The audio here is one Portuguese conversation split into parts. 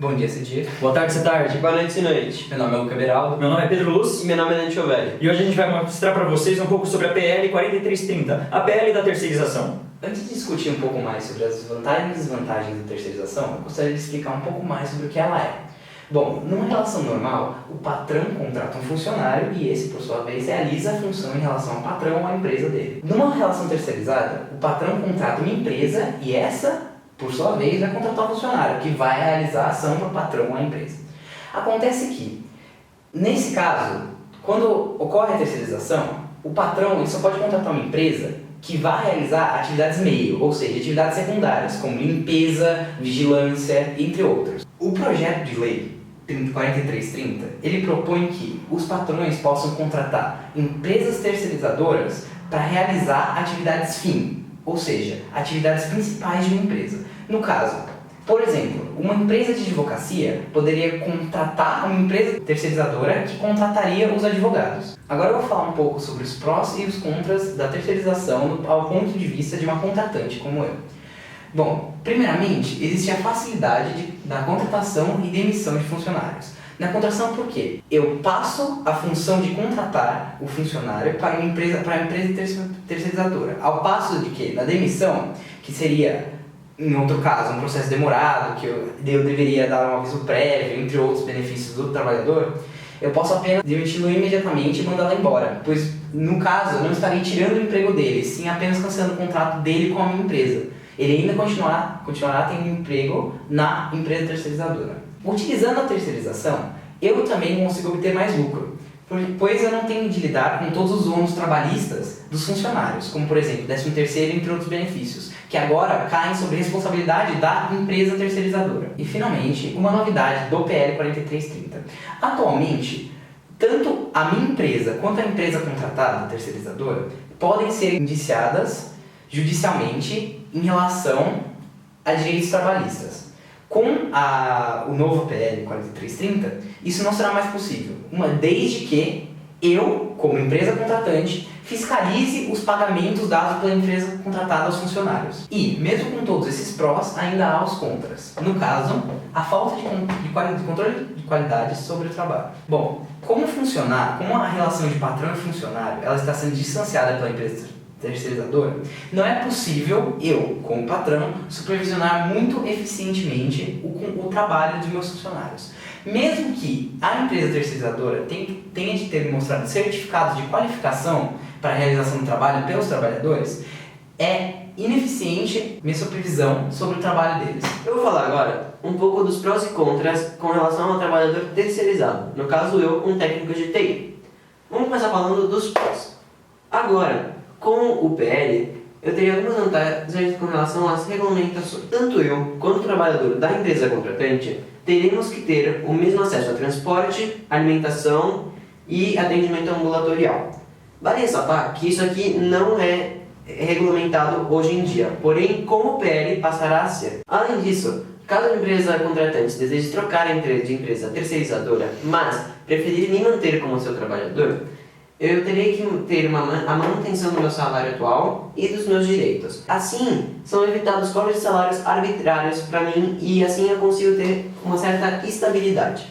Bom dia, Cedir. Boa tarde, tarde. Boa noite, noite. Meu nome é Luca Beraldo. Meu nome é Pedro Luz. E meu nome é Dante Ovelli. E hoje a gente vai mostrar para vocês um pouco sobre a PL 4330, a PL da terceirização. Antes de discutir um pouco mais sobre as vantagens e desvantagens da terceirização, eu gostaria de explicar um pouco mais sobre o que ela é. Bom, numa relação normal, o patrão contrata um funcionário e esse, por sua vez, realiza a função em relação ao patrão ou à empresa dele. Numa relação terceirizada, o patrão contrata uma empresa e essa, por sua vez, vai contratar um funcionário que vai realizar a ação para o patrão ou a empresa. Acontece que, nesse caso, quando ocorre a terceirização, o patrão ele só pode contratar uma empresa que vai realizar atividades meio, ou seja, atividades secundárias, como limpeza, vigilância, entre outros. O projeto de lei 4330, ele propõe que os patrões possam contratar empresas terceirizadoras para realizar atividades fim, ou seja, atividades principais de uma empresa. No caso, por exemplo, uma empresa de advocacia poderia contratar uma empresa terceirizadora que contrataria os advogados. Agora eu vou falar um pouco sobre os prós e os contras da terceirização ao ponto de vista de uma contratante como eu. Bom, primeiramente, existe a facilidade da contratação e demissão de funcionários. Na contratação, por quê? Eu passo a função de contratar o funcionário para a empresa terceirizadora. Ao passo de que, na demissão, que seria, em outro caso, um processo demorado, que eu deveria dar um aviso prévio, entre outros benefícios do trabalhador, eu posso apenas demiti-lo imediatamente e mandá-lo embora, pois, no caso, eu não estaria tirando o emprego dele, sim apenas cancelando o contrato dele com a minha empresa. Ele ainda continuará tendo emprego na empresa terceirizadora. Utilizando a terceirização, eu também consigo obter mais lucro, pois eu não tenho de lidar com todos os ônus trabalhistas dos funcionários, como por exemplo, 13º, entre outros benefícios, que agora caem sob responsabilidade da empresa terceirizadora. E finalmente, uma novidade do PL 4330. Atualmente, tanto a minha empresa quanto a empresa contratada, terceirizadora, podem ser indiciadas judicialmente em relação a direitos trabalhistas. Com o novo PL 4330, isso não será mais possível, desde que eu, como empresa contratante, fiscalize os pagamentos dados pela empresa contratada aos funcionários. E, mesmo com todos esses prós, ainda há os contras. No caso, a falta de controle de qualidade sobre o trabalho. Bom, como a relação de patrão e funcionário ela está sendo distanciada pela empresa terceirizadora, não é possível eu, como patrão, supervisionar muito eficientemente o trabalho dos meus funcionários. Mesmo que a empresa terceirizadora tenha de ter mostrado certificados de qualificação para a realização do trabalho pelos trabalhadores, é ineficiente minha supervisão sobre o trabalho deles. Eu vou falar agora um pouco dos prós e contras com relação ao trabalhador terceirizado, no caso eu, um técnico de TI. Vamos começar falando dos prós. Agora, com o PL, eu teria algumas vantagens com relação às regulamentações. Tanto eu, quanto o trabalhador da empresa contratante, teremos que ter o mesmo acesso a transporte, alimentação e atendimento ambulatorial. Vale ressaltar que isso aqui não é regulamentado hoje em dia, porém, com o PL passará a ser. Além disso, caso a empresa contratante deseje trocar de empresa terceirizadora, mas preferir me manter como seu trabalhador, eu terei que ter a manutenção do meu salário atual e dos meus direitos. Assim, são evitados cortes de salários arbitrários para mim e assim eu consigo ter uma certa estabilidade.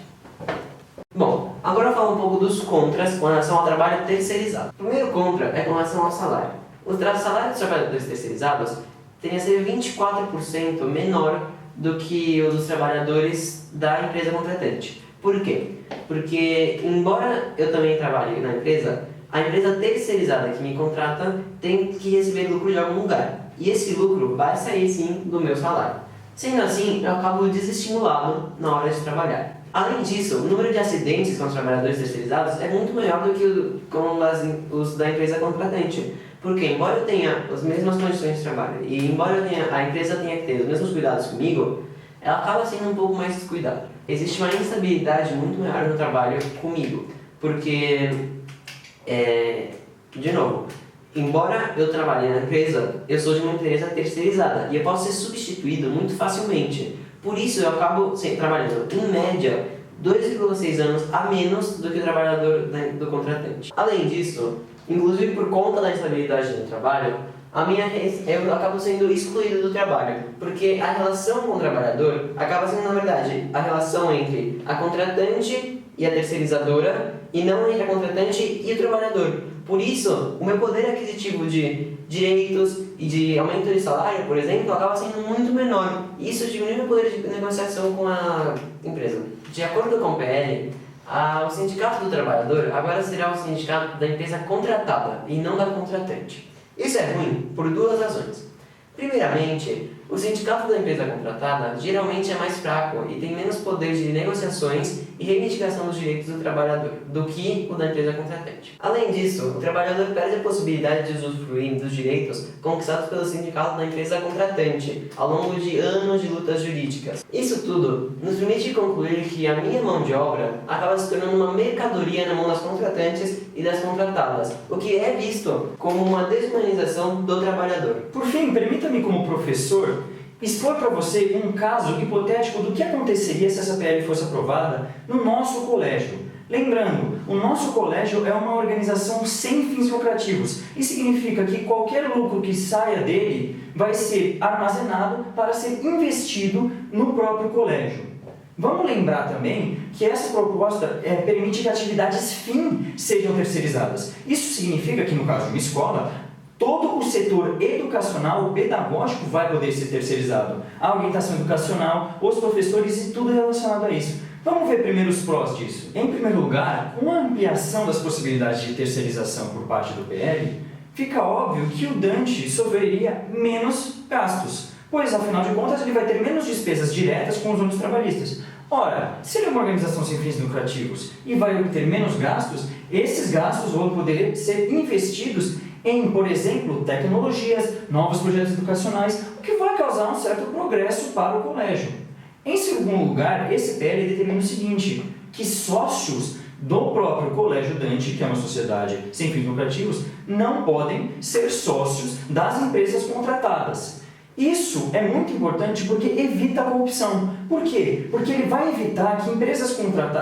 Bom, agora eu falo um pouco dos contras com relação ao trabalho terceirizado. O primeiro contra é com relação ao salário. O salário dos trabalhadores terceirizados tende a ser 24% menor do que o dos trabalhadores da empresa contratante. Por quê? Porque, embora eu também trabalhe na empresa, a empresa terceirizada que me contrata tem que receber lucro de algum lugar. E esse lucro vai sair sim do meu salário. Sendo assim, eu acabo desestimulado na hora de trabalhar. Além disso, o número de acidentes com os trabalhadores terceirizados é muito maior do que com os da empresa contratante. Porque, embora eu tenha as mesmas condições de trabalho e embora a empresa tenha que ter os mesmos cuidados comigo, ela acaba sendo um pouco mais descuidada. Existe uma instabilidade muito maior no trabalho comigo, porque, de novo, embora eu trabalhe na empresa, eu sou de uma empresa terceirizada e eu posso ser substituído muito facilmente. Por isso eu acabo trabalhando, em média, 2,6 anos a menos do que o trabalhador do contratante. Além disso, inclusive por conta da instabilidade do trabalho, eu acabo sendo excluído do trabalho, porque a relação com o trabalhador acaba sendo, na verdade, a relação entre a contratante e a terceirizadora, e não entre a contratante e o trabalhador. Por isso, o meu poder aquisitivo de direitos e de aumento de salário, por exemplo, acaba sendo muito menor. Isso diminui meu poder de negociação com a empresa. De acordo com o PL, o sindicato do trabalhador agora será o sindicato da empresa contratada e não da contratante. Isso é ruim por duas razões. Primeiramente, o sindicato da empresa contratada geralmente é mais fraco e tem menos poder de negociações e reivindicação dos direitos do trabalhador do que o da empresa contratante. Além disso, o trabalhador perde a possibilidade de usufruir dos direitos conquistados pelo sindicato da empresa contratante ao longo de anos de lutas jurídicas. Isso tudo nos permite concluir que a minha mão de obra acaba se tornando uma mercadoria na mão das contratantes e das contratadas, o que é visto como uma desumanização do trabalhador. Por fim, permita-me como professor expor para você um caso hipotético do que aconteceria se essa PL fosse aprovada no nosso colégio. Lembrando, o nosso colégio é uma organização sem fins lucrativos. Isso significa que qualquer lucro que saia dele vai ser armazenado para ser investido no próprio colégio. Vamos lembrar também que essa proposta permite que atividades fim sejam terceirizadas. Isso significa que, no caso de uma escola, todo o setor educacional, pedagógico, vai poder ser terceirizado. A orientação educacional, os professores e tudo relacionado a isso. Vamos ver primeiro os prós disso. Em primeiro lugar, com a ampliação das possibilidades de terceirização por parte do PL, fica óbvio que o Dante sofreria menos gastos, pois, afinal de contas, ele vai ter menos despesas diretas com os ônus trabalhistas. Ora, se ele é uma organização sem fins lucrativos e vai obter menos gastos, esses gastos vão poder ser investidos em, por exemplo, tecnologias, novos projetos educacionais, o que vai causar um certo progresso para o colégio. Em segundo lugar, esse PL determina o seguinte, que sócios do próprio Colégio Dante, que é uma sociedade sem fins lucrativos, não podem ser sócios das empresas contratadas. Isso é muito importante porque evita a corrupção. Por quê? Porque ele vai evitar que empresas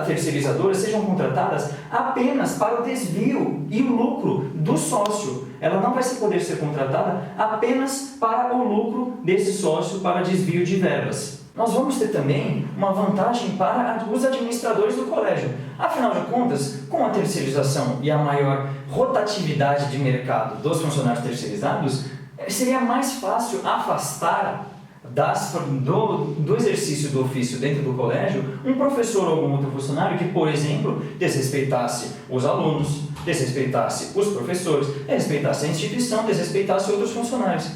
terceirizadoras sejam contratadas apenas para o desvio e o lucro do sócio. Ela não vai poder ser contratada apenas para o lucro desse sócio, para desvio de verbas. Nós vamos ter também uma vantagem para os administradores do colégio. Afinal de contas, com a terceirização e a maior rotatividade de mercado dos funcionários terceirizados, seria mais fácil afastar do exercício do ofício dentro do colégio um professor ou algum outro funcionário que, por exemplo, desrespeitasse os alunos, desrespeitasse os professores, desrespeitasse a instituição, desrespeitasse outros funcionários.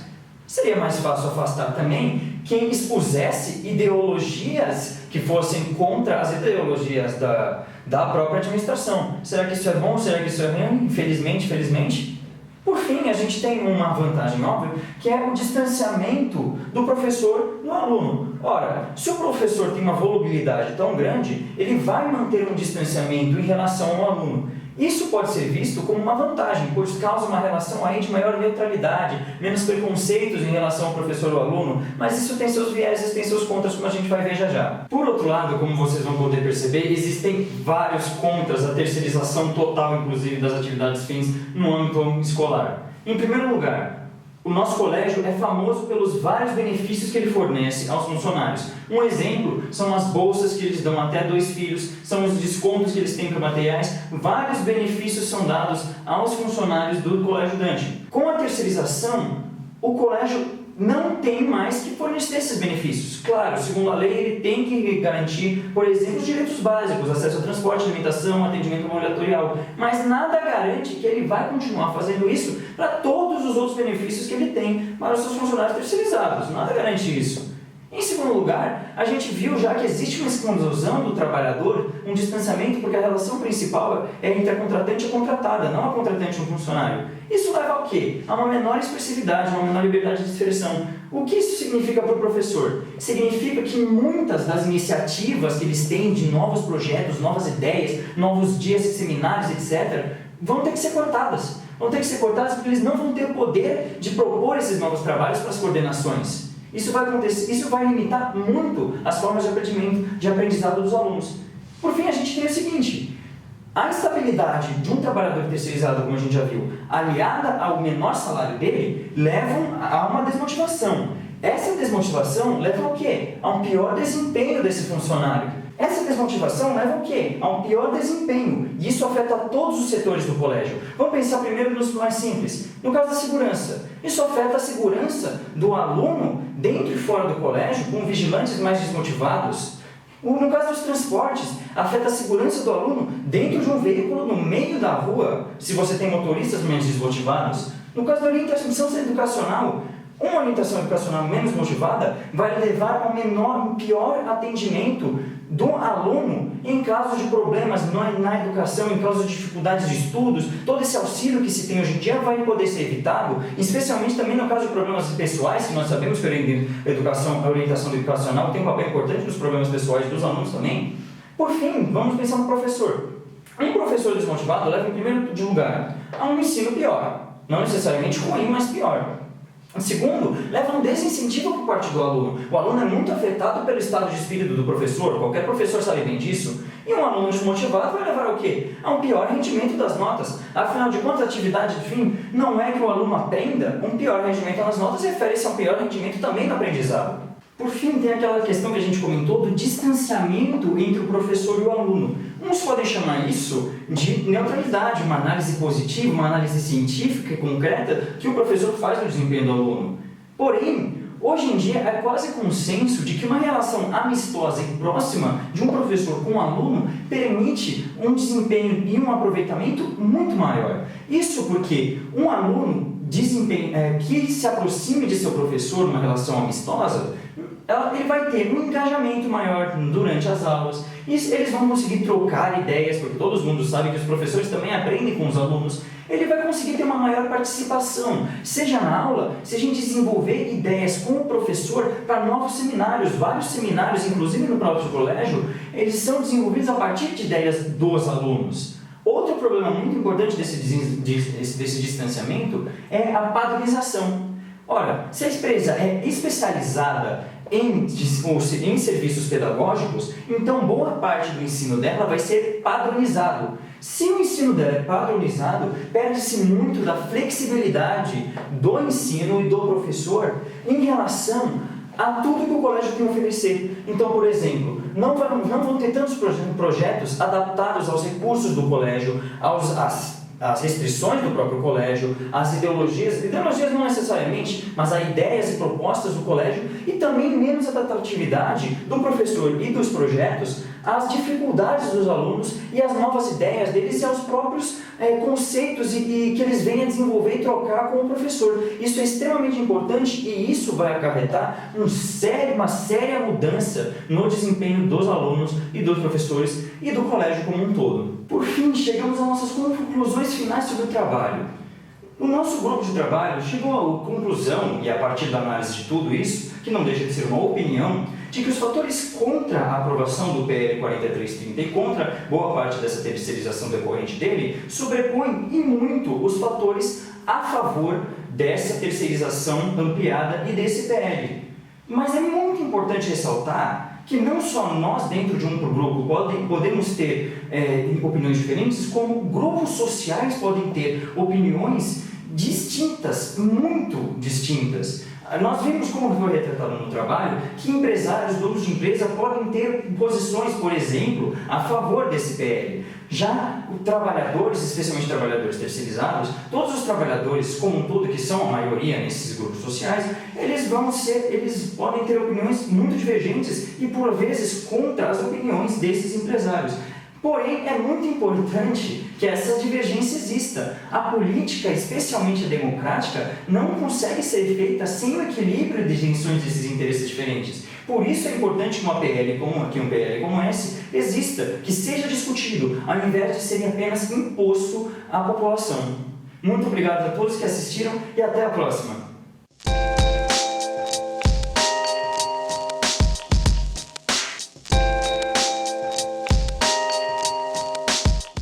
Seria mais fácil afastar também quem expusesse ideologias que fossem contra as ideologias da própria administração. Será que isso é bom? Será que isso é ruim? Infelizmente. Por fim, a gente tem uma vantagem óbvia, que é o distanciamento do professor do aluno. Ora, se o professor tem uma volubilidade tão grande, ele vai manter um distanciamento em relação ao aluno. Isso pode ser visto como uma vantagem, pois causa uma relação aí de maior neutralidade, menos preconceitos em relação ao professor ou aluno, mas isso tem seus vieses, tem seus contras, como a gente vai ver já. Por outro lado, como vocês vão poder perceber, existem vários contras à terceirização total, inclusive, das atividades fins no âmbito escolar. Em primeiro lugar, o nosso colégio é famoso pelos vários benefícios que ele fornece aos funcionários. Um exemplo são as bolsas que eles dão até 2 filhos, são os descontos que eles têm para materiais. Vários benefícios são dados aos funcionários do Colégio Dante. Com a terceirização, o colégio não tem mais que fornecer esses benefícios. Claro, segundo a lei, ele tem que garantir, por exemplo, os direitos básicos, acesso a transporte, alimentação, atendimento ambulatorial, mas nada garante que ele vai continuar fazendo isso para todos os outros benefícios que ele tem para os seus funcionários terceirizados. Nada garante isso. Em segundo lugar, a gente viu já que existe uma exclusão do trabalhador, um distanciamento, porque a relação principal é entre a contratante e a contratada, não a contratante e o funcionário. Isso leva ao quê? A uma menor expressividade, uma menor liberdade de expressão. O que isso significa para o professor? Significa que muitas das iniciativas que eles têm de novos projetos, novas ideias, novos dias de seminários, etc., vão ter que ser cortadas. Vão ter que ser cortadas porque eles não vão ter o poder de propor esses novos trabalhos para as coordenações. Isso vai limitar muito as formas de aprendizado dos alunos. Por fim, a gente tem o seguinte: A estabilidade de um trabalhador terceirizado, como a gente já viu, aliada ao menor salário dele, levam a uma desmotivação. Essa desmotivação leva ao quê? A um pior desempenho desse funcionário. Essa desmotivação leva ao quê? A um pior desempenho. E isso afeta todos os setores do colégio. Vamos pensar primeiro nos mais simples. No caso da segurança. Isso afeta a segurança do aluno dentro e fora do colégio, com vigilantes mais desmotivados. No caso dos transportes, afeta a segurança do aluno dentro de um veículo no meio da rua, se você tem motoristas menos desmotivados. No caso da orientação educacional, uma orientação educacional menos motivada vai levar a um pior atendimento do aluno em caso de problemas na educação, em caso de dificuldades de estudos. Todo esse auxílio que se tem hoje em dia vai poder ser evitado, especialmente também no caso de problemas pessoais, que nós sabemos que a orientação educacional tem um papel importante nos problemas pessoais dos alunos também. Por fim, vamos pensar no professor. Um professor desmotivado leva, em primeiro lugar, a um ensino pior. Não necessariamente ruim, mas pior. Segundo, leva a um desincentivo por parte do aluno. O aluno é muito afetado pelo estado de espírito do professor, qualquer professor sabe bem disso. E um aluno desmotivado vai levar ao quê? A um pior rendimento das notas. Afinal de contas, a atividade de fim não é que o aluno aprenda, um pior rendimento nas notas refere-se a um pior rendimento também no aprendizado. Por fim, tem aquela questão que a gente comentou do distanciamento entre o professor e o aluno. Uns podem chamar isso de neutralidade, uma análise positiva, uma análise científica e concreta que o professor faz no desempenho do aluno. Porém, hoje em dia é quase consenso de que uma relação amistosa e próxima de um professor com um aluno permite um desempenho e um aproveitamento muito maior. Isso porque um aluno que se aproxime de seu professor numa relação amistosa, ele vai ter um engajamento maior durante as aulas, e eles vão conseguir trocar ideias, porque todo mundo sabe que os professores também aprendem com os alunos. Ele vai conseguir ter uma maior participação, seja na aula, seja em desenvolver ideias com o professor para novos seminários. Vários seminários, inclusive no próprio colégio, eles são desenvolvidos a partir de ideias dos alunos. Outro problema muito importante desse distanciamento é a padronização. Ora, se a empresa é especializada em serviços pedagógicos, então boa parte do ensino dela vai ser padronizado. Se o ensino dela é padronizado, perde-se muito da flexibilidade do ensino e do professor em relação a tudo que o colégio tem a oferecer. Então, por exemplo, não vão ter tantos projetos adaptados aos recursos do colégio, às restrições do próprio colégio, às ideologias não necessariamente, mas a ideias e propostas do colégio, e também menos adaptatividade do professor e dos projetos às dificuldades dos alunos e às novas ideias deles e aos próprios conceitos e que eles venham a desenvolver e trocar com o professor. Isso é extremamente importante e isso vai acarretar uma séria mudança no desempenho dos alunos e dos professores e do colégio como um todo. Por fim, chegamos às nossas conclusões finais sobre o trabalho. O nosso grupo de trabalho chegou à conclusão, e a partir da análise de tudo isso, que não deixa de ser uma opinião, de que os fatores contra a aprovação do PL 4330 e contra boa parte dessa terceirização decorrente dele sobrepõem e muito os fatores a favor dessa terceirização ampliada e desse PL. Mas é muito importante ressaltar que não só nós dentro de um grupo podemos ter opiniões diferentes, como grupos sociais podem ter opiniões distintas, muito distintas. Nós vimos, como foi retratado no trabalho, que empresários, donos de empresa podem ter posições, por exemplo, a favor desse PL. Já os trabalhadores, especialmente trabalhadores terceirizados, todos os trabalhadores como um todo, que são a maioria nesses grupos sociais, eles podem ter opiniões muito divergentes e, por vezes, contra as opiniões desses empresários. Porém, é muito importante que essa divergência exista. A política, especialmente a democrática, não consegue ser feita sem o equilíbrio de tensões desses interesses diferentes. Por isso é importante que um PL como esse exista, que seja discutido, ao invés de ser apenas imposto à população. Muito obrigado a todos que assistiram e até a próxima!